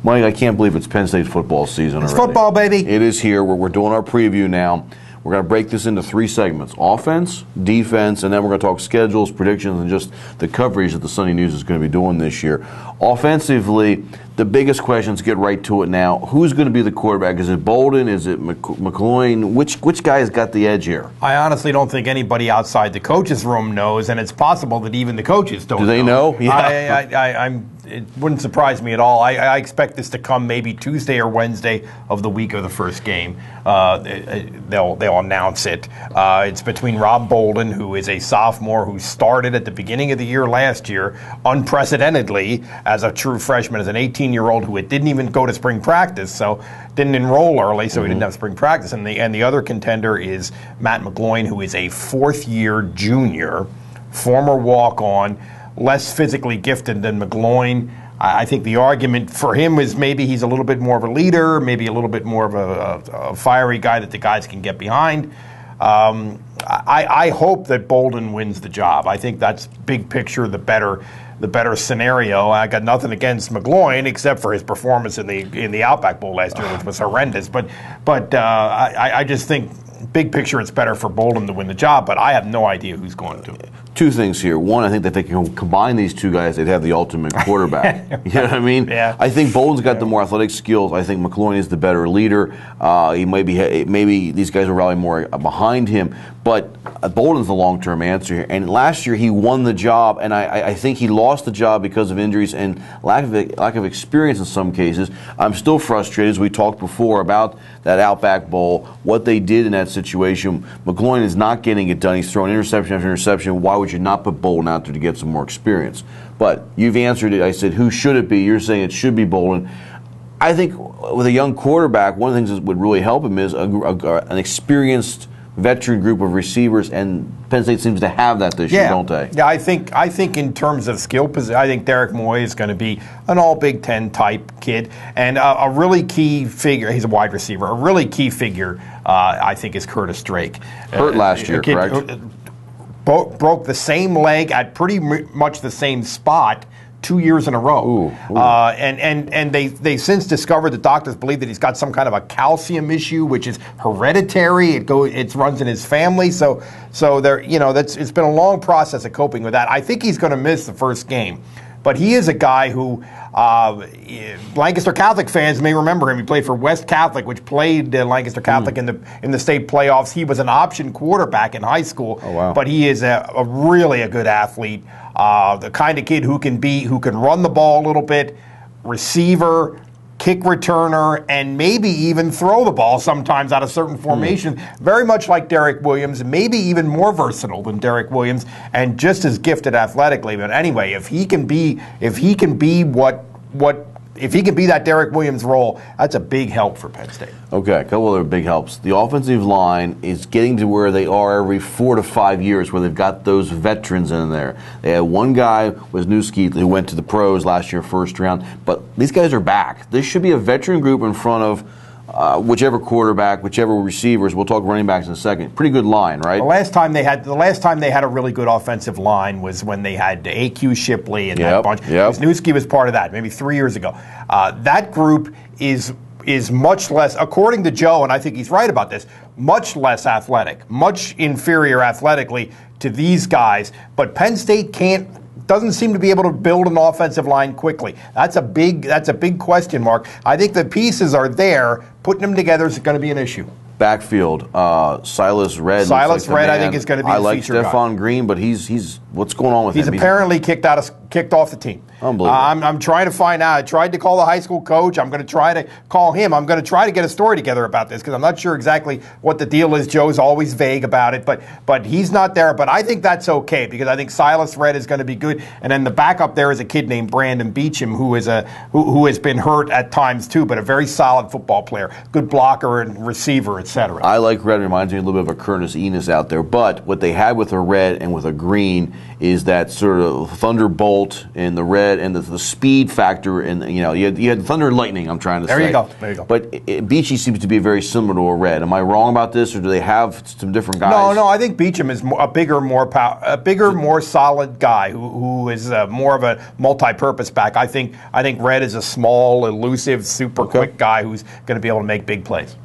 Mike, I can't believe it's Penn State's football season It's already. football, baby. It is here. We're doing our preview now. We're going to break this into 3 segments: offense, defense, and then we're going to talk schedules, predictions, and just the coverage that the Sunday News is going to be doing this year. Offensively, the biggest questions, get right to it now. Who's going to be the quarterback? Is it Bolden? Is it McCloin? Which guy has got the edge here? I honestly don't think anybody outside the coaches' room knows, and it's possible that even the coaches don't know. Do they know? Yeah. It wouldn't surprise me at all. I expect this to come maybe Tuesday or Wednesday of the week of the first game. They'll announce it. It's between Rob Bolden, who is a sophomore who started at the beginning of the year last year, unprecedentedly, as a true freshman, as an 18-year-old who didn't even go to spring practice, so didn't enroll early, so he didn't have spring practice. And the other contender is Matt McGloin, who is a fourth-year junior, former walk-on, less physically gifted than McGloin. I think the argument for him is maybe he's a little bit more of a leader, maybe a little bit more of a fiery guy that the guys can get behind. I hope that Bolden wins the job. I think that's big picture the better scenario. I got nothing against McGloin except for his performance in the Outback Bowl last year, which was horrendous. But I just think big picture it's better for Bolden to win the job. But I have no idea who's going to. 2 things here. One, I think that they can combine these 2 guys, they'd have the ultimate quarterback. You know what I mean? Yeah. I think Bolden's got the more athletic skills. I think McCloin is the better leader. He maybe these guys will rally more behind him. But Bolden's the long-term answer here. And last year he won the job, and I think he lost the job because of injuries and lack of experience in some cases. I'm still frustrated, as we talked before, about that Outback Bowl, what they did in that situation. McGloin is not getting it done. He's throwing interception after interception. Why would you not put Bolden out there to get some more experience? But you've answered it. I said, who should it be? You're saying it should be Bolden. I think with a young quarterback, one of the things that would really help him is an experienced veteran group of receivers, and Penn State seems to have that this year, don't they? Yeah, I think in terms of skill position, I think Derek Moy is going to be an all Big Ten type kid, and a really key figure. He's a wide receiver. A really key figure, I think, is Curtis Drake. Hurt last year, correct? Broke the same leg at pretty much the same spot 2 years in a row. Ooh. And they since discovered, the doctors believe that he's got some kind of a calcium issue, which is hereditary. It runs in his family. So it's been a long process of coping with that. I think he's going to miss the first game. But he is a guy who Lancaster Catholic fans may remember him. He played for West Catholic, which played Lancaster Catholic in the state playoffs. He was an option quarterback in high school. Oh, wow. But he is really a good athlete. The kind of kid who can run the ball a little bit, receiver, kick returner, and maybe even throw the ball sometimes out of certain formation. Very much like Derek Williams, maybe even more versatile than Derek Williams, and just as gifted athletically. But anyway, if he can be that Derek Williams role, that's a big help for Penn State. Okay, a couple other big helps. The offensive line is getting to where they are every 4 to 5 years, where they've got those veterans in there. They had one guy, Wisniewski, who went to the pros last year, first round, but these guys are back. This should be a veteran group in front of whichever quarterback, whichever receivers. We'll talk running backs in a second. Pretty good line, right? The last time they had a really good offensive line was when they had A.Q. Shipley and that bunch. Wisniewski was part of that, maybe 3 years ago. That group is much less, according to Joe, and I think he's right about this, much less athletic, much inferior athletically to these guys. But Penn State doesn't seem to be able to build an offensive line quickly. That's a big question mark. I think the pieces are there. Putting them together is going to be an issue. Backfield, Silas Redd. Silas Redd, I think, is going to be a feature guy. I like Stephon Green, but he's what's going on with him? He's apparently kicked off the team. Unbelievable. I'm trying to find out. I tried to call the high school coach. I'm going to try to call him. I'm going to try to get a story together about this because I'm not sure exactly what the deal is. Joe's always vague about it, but he's not there. But I think that's okay because I think Silas Redd is going to be good. And then the backup there is a kid named Brandon Beecham who has been hurt at times too, but a very solid football player, good blocker and receiver, etc. etc. I like red. It reminds me a little bit of a Curtis Enos out there. But what they had with a red and with a green is that sort of thunderbolt in the red and the speed factor. And you had thunder and lightning. I'm trying to say. There you go. But Beachy seems to be very similar to a red. Am I wrong about this, or do they have some different guys? No. I think Beecham is a bigger, more solid guy who is more of a multi-purpose back. I think Red is a small, elusive, super quick guy who's going to be able to make big plays.